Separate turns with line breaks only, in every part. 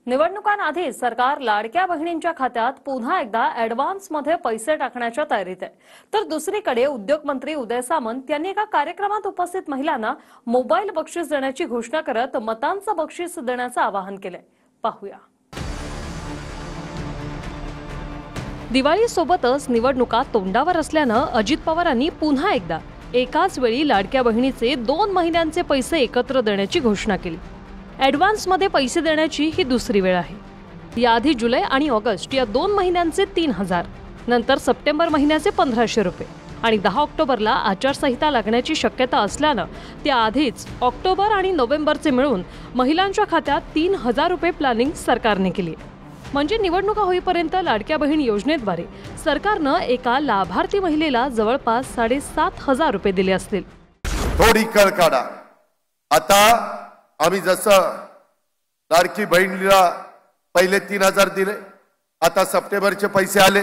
निवडणुकांआधी सरकार लाडक्या बहिणींच्या खात्यात पुन्हा एकदा ॲडव्हान्समध्ये पैसे टाकण्याच्या तयारीत आहे। तर दुसरीकडे उद्योग मंत्री उदय सामंत यांनी एका कार्यक्रमात उपस्थित महिलांना मोबाईल बक्षीस देण्याची घोषणा करत मतांचं बक्षीस देण्याचं आवाहन केलंय। पाहूया। दिवाळीसोबतच निवडणुका तोंडावर असल्यानं अजित पवारांनी पुन्हा एकदा एकाच वेळी लाडक्या बहिणीचे 2 महिन्यांचे पैसे एकत्र देण्याची घोषणा केली। ॲडव्हान्समध्ये पैसे देण्याची ही दुसरी वेळ आहे। याआधी जुलै आणि ऑगस्ट या 2 महिन्यांचे 3000, नंतर सप्टेंबर महिन्याचे 1500 रुपये आणि 10 ऑक्टोबरला आचारसंहिता लागण्याची शक्यता असल्यानं त्याआधीच ऑक्टोबर आणि नोव्हेंबरचे मिळून महिलांच्या खात्यात 3000 रुपये प्लॅनिंग सरकारने केली। म्हणजे निवडणुका होईपर्यंत लाडक्या बहीण योजनेद्वारे सरकारनं एका लाभार्थी महिलेला जवळपास 7500 रुपये दिले असतील।
थोडी कळ काढा। आता आम्ही जसं लाडकी बहिणीला पहिले 3000 दिले, आता सप्टेंबरचे पैसे आले।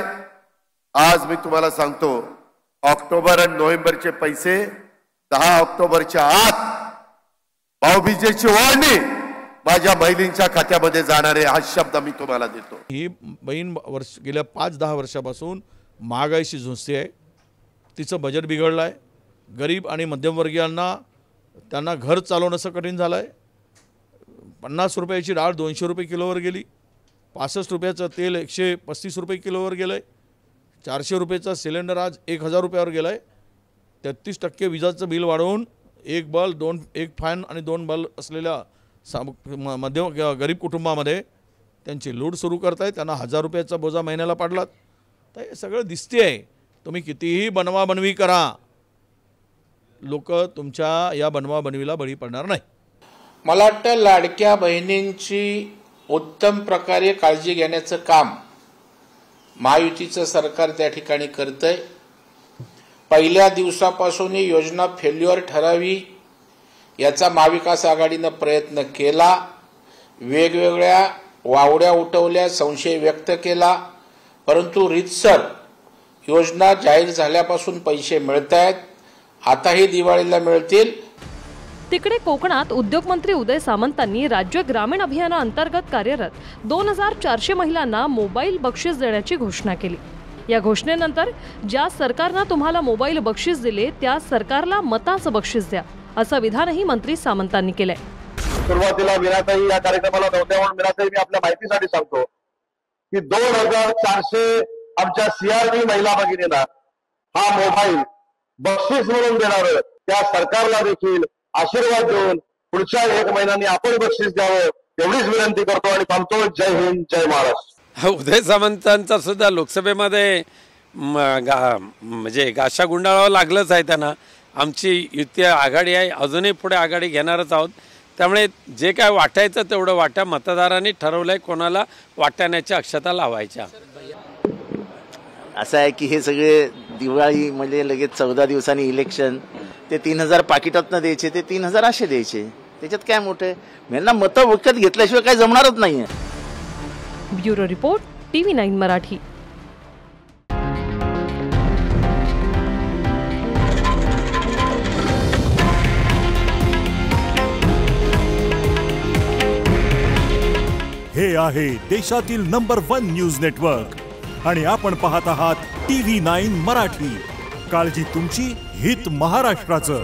आज मी तुम्हाला सांगतो ऑक्टोबर आणि नोव्हेंबरचे पैसे 10 ऑक्टोबरच्या आत भाऊबीजेची ओवाळणी माझ्या महिलांच्या खात्यामध्ये जाणार आहे, हा शब्द मी तुम्हाला देतो।
ही बहीण गेल्या 5-10 वर्षापासून महागाईशी झुंजते आहे। तिचं बजेट बिघडलं आहे। गरीब आणि मध्यमवर्गीयांना त्यांना घर चालवणं कठीण झालं आहे। 50 रुपयाची डाळ 200 रुपये किलोवर गेली। 65 रुपयाचं तेल 135 रुपये किलोवर गेलं आहे। 400 रुपयाचा सिलेंडर आज 1000 रुपयावर गेला आहे। 33% विजाचं बिल वाढवून एक फॅन आणि 2 बल्ब असलेल्या मध्यम गरीब कुटुंबामध्ये त्यांची लूट सुरू करताय। त्यांना 1000 रुपयाचा बोजा महिन्याला पाडलात। तर हे सगळं दिसते आहे। तुम्ही कितीही बनवाबनवी करा, लोक तुमच्या या बनवाबनवीला बळी पडणार नाही।
मला वाटतं लाडक्या बहिणींची उत्तम प्रकारे काळजी घेण्याचं काम महायुतीचं सरकार त्या ठिकाणी करतंय। पहिल्या दिवसापासून ही योजना फेल्युअर ठरावी याचा महाविकास आघाडीनं प्रयत्न केला। वेगवेगळ्या वावड्या उठवल्या, संशय व्यक्त केला, परंतु रीतसर योजना जाहीर झाल्यापासून पैसे मिळतायत। आताही दिवाळीला मिळतील।
तिकडे कोकणात उद्योगमंत्री उदय सामंतांनी राज्य ग्रामीण अभियानाअंतर्गत कार्यरत 2400 महिलांना मोबाईल बक्षीस देण्याची घोषणा केली। या घोषणेनंतर ज्या सरकारनं तुम्हाला मोबाईल बक्षीस दिले त्या सरकारला मताचं बक्षीस द्या, असं विधानही मंत्री सामंतांनी केलंय।
सुरुवातीला मीराताई या कार्यक्रमाला नव्हत्या म्हणून मीराताई मी आपल्या माहितीसाठी सांगतो की 2400 आमच्या सीआरपी महिला भगिनींना हा मोबाईल बक्षीस म्हणून देणार, त्या सरकारला देखील आशीर्वाद देऊन पुढच्या 1 महिन्यांनी आपण बक्षीस द्यावं एवढीच विनंती करतो आणि थांबतो। जय हिंद, जय महाराष्ट्र।
उदय सामंतांचा सुद्धा लोकसभेमध्ये म्हणजे गाशा गुंडाळावं लागलंच आहे त्यांना। आमची युती आघाडी आहे, अजूनही पुढे आघाडी घेणारच आहोत। त्यामुळे जे काय वाटायचं तेवढं वाटा, मतदारांनी ठरवलंय कोणाला वाटण्याच्या अक्षता लावायच्या।
असं आहे की हे सगळे दिवाळी म्हणजे लगेच 14 दिवसांनी इलेक्शन, ते 3000 पाकिटातनं द्यायचे, ते 3000 असे द्यायचे, त्याच्यात काय मोठे यांना मतं विकत घेतल्याशिवाय काय जमणारच नाहीये।
Bureau report, TV9 Marathi.
हे आहे देशातील नंबर 1 न्यूज नेटवर्क आणि आपण पाहत आहात TV9 मराठी। काळजी तुमची, हित महाराष्ट्राचं।